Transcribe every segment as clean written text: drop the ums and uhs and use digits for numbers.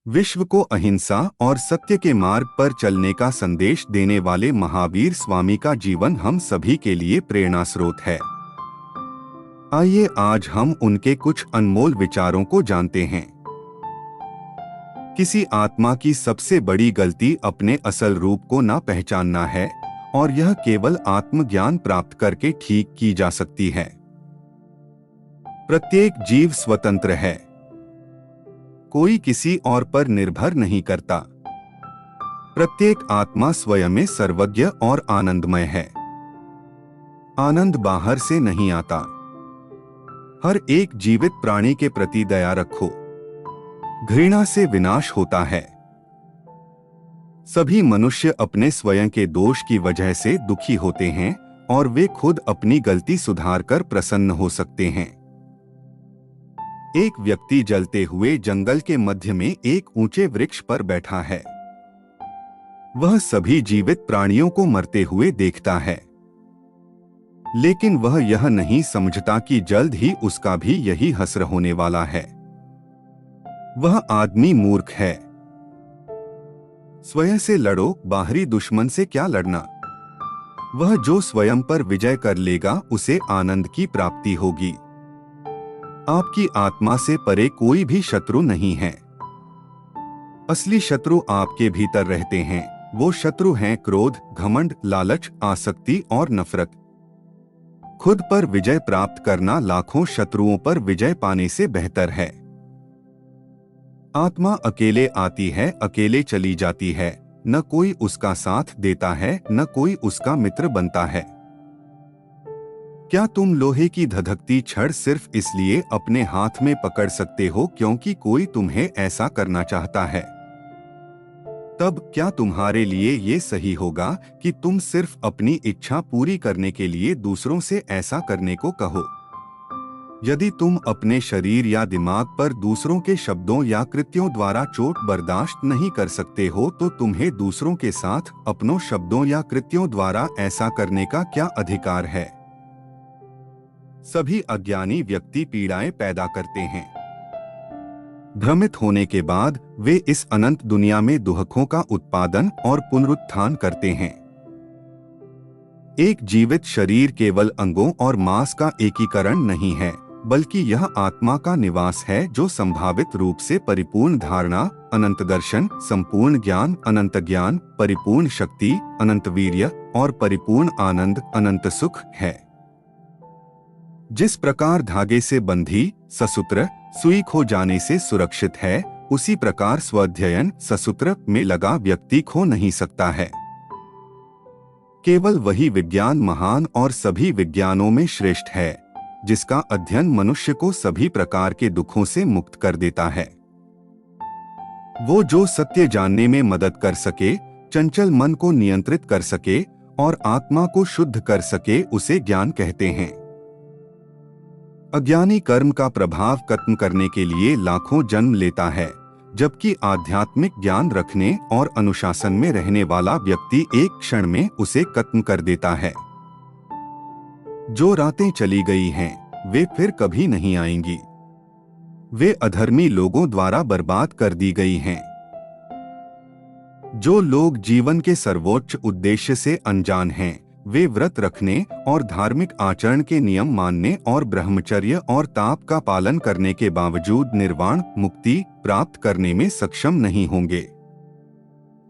विश्व को अहिंसा और सत्य के मार्ग पर चलने का संदेश देने वाले महावीर स्वामी का जीवन हम सभी के लिए प्रेरणा स्रोत है। आइए आज हम उनके कुछ अनमोल विचारों को जानते हैं। किसी आत्मा की सबसे बड़ी गलती अपने असल रूप को ना पहचानना है और यह केवल आत्मज्ञान प्राप्त करके ठीक की जा सकती है। प्रत्येक जीव स्वतंत्र है, कोई किसी और पर निर्भर नहीं करता। प्रत्येक आत्मा स्वयं में सर्वज्ञ और आनंदमय है। आनंद बाहर से नहीं आता। हर एक जीवित प्राणी के प्रति दया रखो, घृणा से विनाश होता है। सभी मनुष्य अपने स्वयं के दोष की वजह से दुखी होते हैं और वे खुद अपनी गलती सुधारकर प्रसन्न हो सकते हैं। एक व्यक्ति जलते हुए जंगल के मध्य में एक ऊंचे वृक्ष पर बैठा है। वह सभी जीवित प्राणियों को मरते हुए देखता है, लेकिन वह यह नहीं समझता कि जल्द ही उसका भी यही हश्र होने वाला है। वह आदमी मूर्ख है। स्वयं से लड़ो, बाहरी दुश्मन से क्या लड़ना। वह जो स्वयं पर विजय कर लेगा उसे आनंद की प्राप्ति होगी। आपकी आत्मा से परे कोई भी शत्रु नहीं है। असली शत्रु आपके भीतर रहते हैं। वो शत्रु हैं क्रोध, घमंड, लालच, आसक्ति और नफरत। खुद पर विजय प्राप्त करना लाखों शत्रुओं पर विजय पाने से बेहतर है। आत्मा अकेले आती है, अकेले चली जाती है। न कोई उसका साथ देता है, न कोई उसका मित्र बनता है। क्या तुम लोहे की धधकती छड़ सिर्फ इसलिए अपने हाथ में पकड़ सकते हो क्योंकि कोई तुम्हें ऐसा करना चाहता है? तब क्या तुम्हारे लिए ये सही होगा कि तुम सिर्फ अपनी इच्छा पूरी करने के लिए दूसरों से ऐसा करने को कहो? यदि तुम अपने शरीर या दिमाग पर दूसरों के शब्दों या कृत्यों द्वारा चोट बर्दाश्त नहीं कर सकते हो तो तुम्हें दूसरों के साथ अपनों शब्दों या कृत्यों द्वारा ऐसा करने का क्या अधिकार है? सभी अज्ञानी व्यक्ति पीड़ाएं पैदा करते हैं। भ्रमित होने के बाद वे इस अनंत दुनिया में दुखों का उत्पादन और पुनरुत्थान करते हैं। एक जीवित शरीर केवल अंगों और मांस का एकीकरण नहीं है, बल्कि यह आत्मा का निवास है जो संभावित रूप से परिपूर्ण धारणा, अनंत दर्शन, संपूर्ण ज्ञान, अनंत ज्ञान, परिपूर्ण शक्ति, अनंत वीर्य और परिपूर्ण आनंद, अनंत सुख है। जिस प्रकार धागे से बंधी ससूत्र सुई खो जाने से सुरक्षित है, उसी प्रकार स्वाध्ययन ससूत्र में लगा व्यक्ति खो नहीं सकता है। केवल वही विज्ञान महान और सभी विज्ञानों में श्रेष्ठ है, जिसका अध्ययन मनुष्य को सभी प्रकार के दुखों से मुक्त कर देता है। वो जो सत्य जानने में मदद कर सके, चंचल मन को नियंत्रित कर सके और आत्मा को शुद्ध कर सके, उसे ज्ञान कहते हैं। अज्ञानी कर्म का प्रभाव खत्म करने के लिए लाखों जन्म लेता है, जबकि आध्यात्मिक ज्ञान रखने और अनुशासन में रहने वाला व्यक्ति एक क्षण में उसे खत्म कर देता है। जो रातें चली गई हैं, वे फिर कभी नहीं आएंगी। वे अधर्मी लोगों द्वारा बर्बाद कर दी गई हैं। जो लोग जीवन के सर्वोच्च उद्देश्य से अनजान हैं, वे व्रत रखने और धार्मिक आचरण के नियम मानने और ब्रह्मचर्य और ताप का पालन करने के बावजूद निर्वाण मुक्ति प्राप्त करने में सक्षम नहीं होंगे।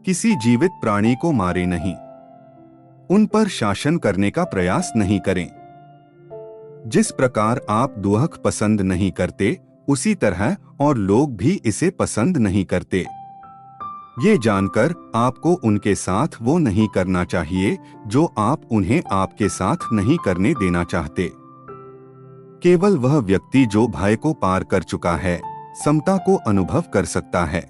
किसी जीवित प्राणी को मारे नहीं, उन पर शासन करने का प्रयास नहीं करें। जिस प्रकार आप दुख पसंद नहीं करते, उसी तरह और लोग भी इसे पसंद नहीं करते। ये जानकर आपको उनके साथ वो नहीं करना चाहिए जो आप उन्हें आपके साथ नहीं करने देना चाहते। केवल वह व्यक्ति जो भय को पार कर चुका है, समता को अनुभव कर सकता है।